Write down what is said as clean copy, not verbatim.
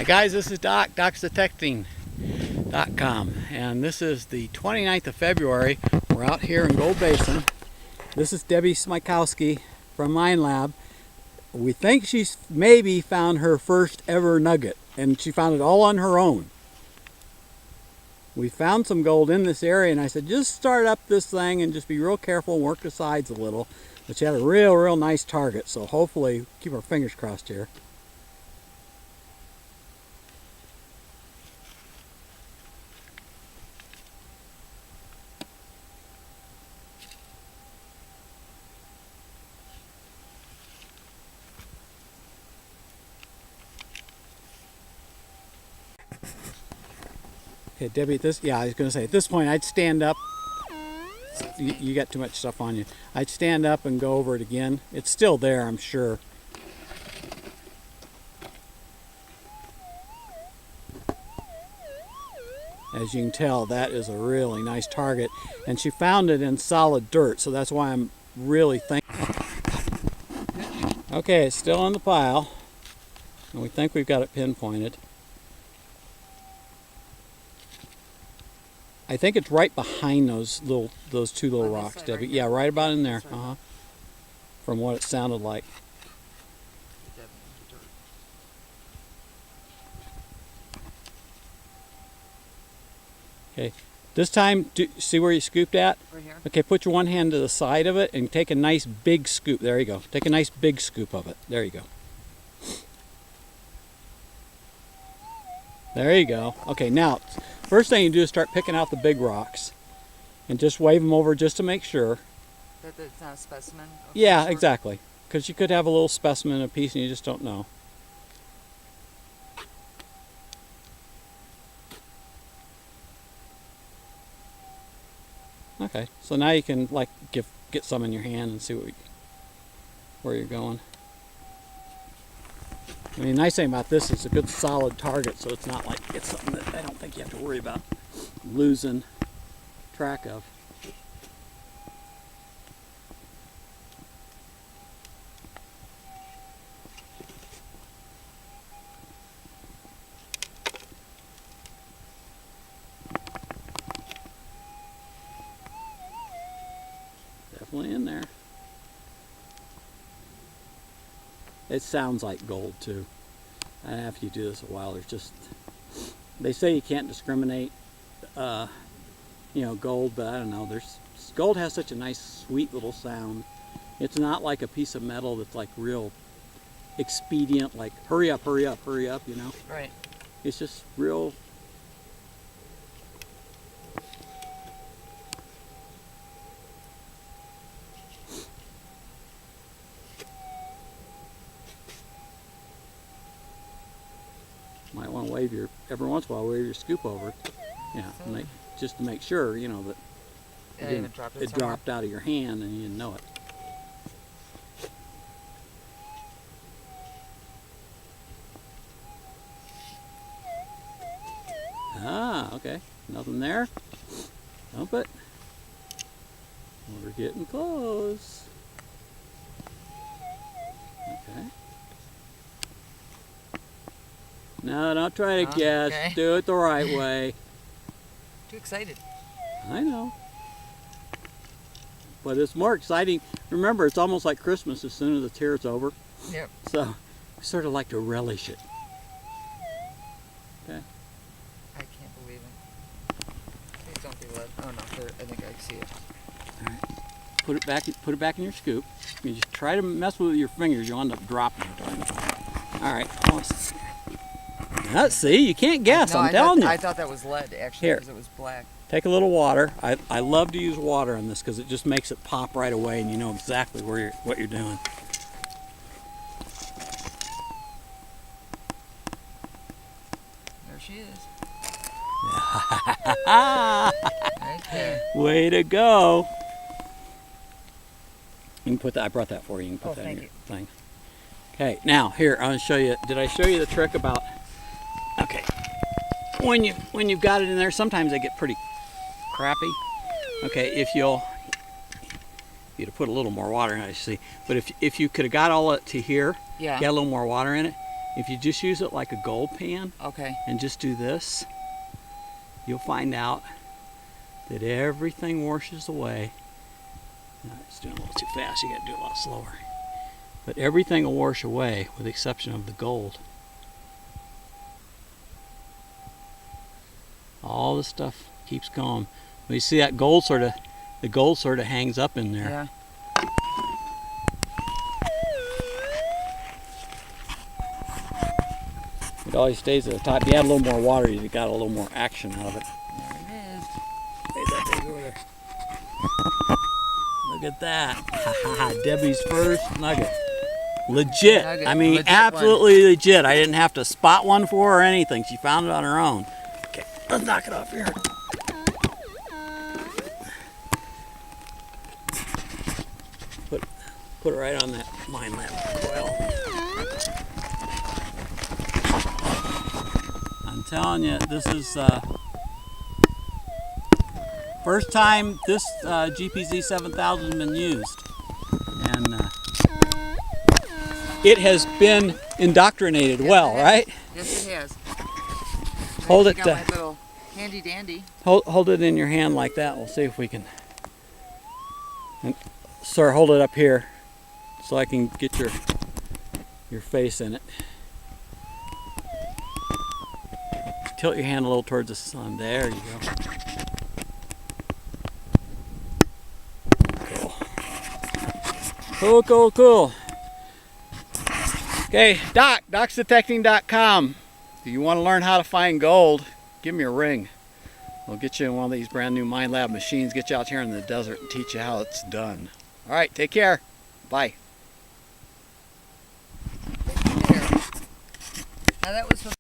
Hi guys, this is Doc, DocsDetecting.com, and this is the 29th of February. We're out here in Gold Basin. This is Debbie Smikoski from Minelab. We think she's maybe found her first ever nugget, and she found it all on her own. We found some gold in this area, and I said just start up this thing and just be real careful and work the sides a little. But she had a real nice target, so hopefully keep our fingers crossed here. Okay, Debbie, I was going to say, at this point I'd stand up. You got too much stuff on you. I'd stand up and go over it again. It's still there, I'm sure. As you can tell, that is a really nice target. And she found it in solid dirt, so that's why I'm really thankful. Okay, it's still in the pile. And we think we've got it pinpointed. I think it's right behind those two little rocks, Debbie. Yeah, right about in there. From what it sounded like. Okay. This time, see where you scooped at? Right here. Okay, put your one hand to the side of it and take a nice big scoop. There you go. Take a nice big scoop of it. There you go. There you go. Okay, now, first thing you do is start picking out the big rocks. And just wave them over just to make sure. That it's not a specimen? Yeah, exactly. Because you could have a little specimen, a piece, and you just don't know. Okay, so now you can like get some in your hand and see where you're going. I mean, the nice thing about this is a good solid target, so it's not like it's something that I don't think you have to worry about losing track of. Definitely in there. It sounds like gold too. And after you do this a while, there's just, they say you can't discriminate, gold, but I don't know. Gold has such a nice, sweet little sound. It's not like a piece of metal that's like real expedient, like hurry up, hurry up, hurry up, you know? Right. It's just real. Might want to wave every once in a while, wave your scoop over it. Yeah, just to make sure, you know, that it dropped out of your hand and you didn't know it. Ah, okay. Nothing there. Dump it. We're getting close. Okay. No, don't try to guess. Okay. Do it the right way. Too excited. I know. But it's more exciting. Remember, it's almost like Christmas as soon as the tear's over. Yep. So, we sort of like to relish it. Okay. I can't believe it. Please don't be lead. Oh no, I think I see it. All right. Put it back in your scoop. You just try to mess with your fingers, you'll end up dropping it. All right. See, you can't guess. I'm telling you. I thought that was lead actually because it was black. Take a little water. I love to use water on this because it just makes it pop right away, and you know exactly what you're doing. There she is. Right there. Way to go! You can put that. I brought that for you. You can put that in your thing. Okay. Now here, I'm going to show you. Did I show you the trick about? Okay. When you've got it in there, sometimes they get pretty crappy. Okay, if you'd have put a little more water in it, I see. But if you could have got all it to here, yeah, get a little more water in it, if you just use it like a gold pan Okay. and just do this, you'll find out that everything washes away. No, it's doing a little too fast. You got to do it a lot slower. But everything will wash away with the exception of the gold. All the stuff keeps going. Well, you see that gold the gold sort of hangs up in there. Yeah. It always stays at the top. You add a little more water, you got a little more action out of it. There it is. There's that big over there. Look at that. Debbie's first nugget. Legit. Nugget. I mean, Legit absolutely legit. I didn't have to spot one for her or anything. She found it on her own. Okay, let's knock it off here. Put it right on that Minelab coil. I'm telling you, this is first time this GPZ7000 has been used, and it has been indoctrinated well, right? Yes, it has. Hold I it. got my little handy dandy. Hold it in your hand like that. We'll see if we can. And, sir, hold it up here so I can get your face in it. Tilt your hand a little towards the sun. There you go. Cool. Cool. Okay, docsdetecting.com. If you want to learn how to find gold, give me a ring. We'll get you in one of these brand new Minelab machines, get you out here in the desert and teach you how it's done. All right, take care. Bye. Now that was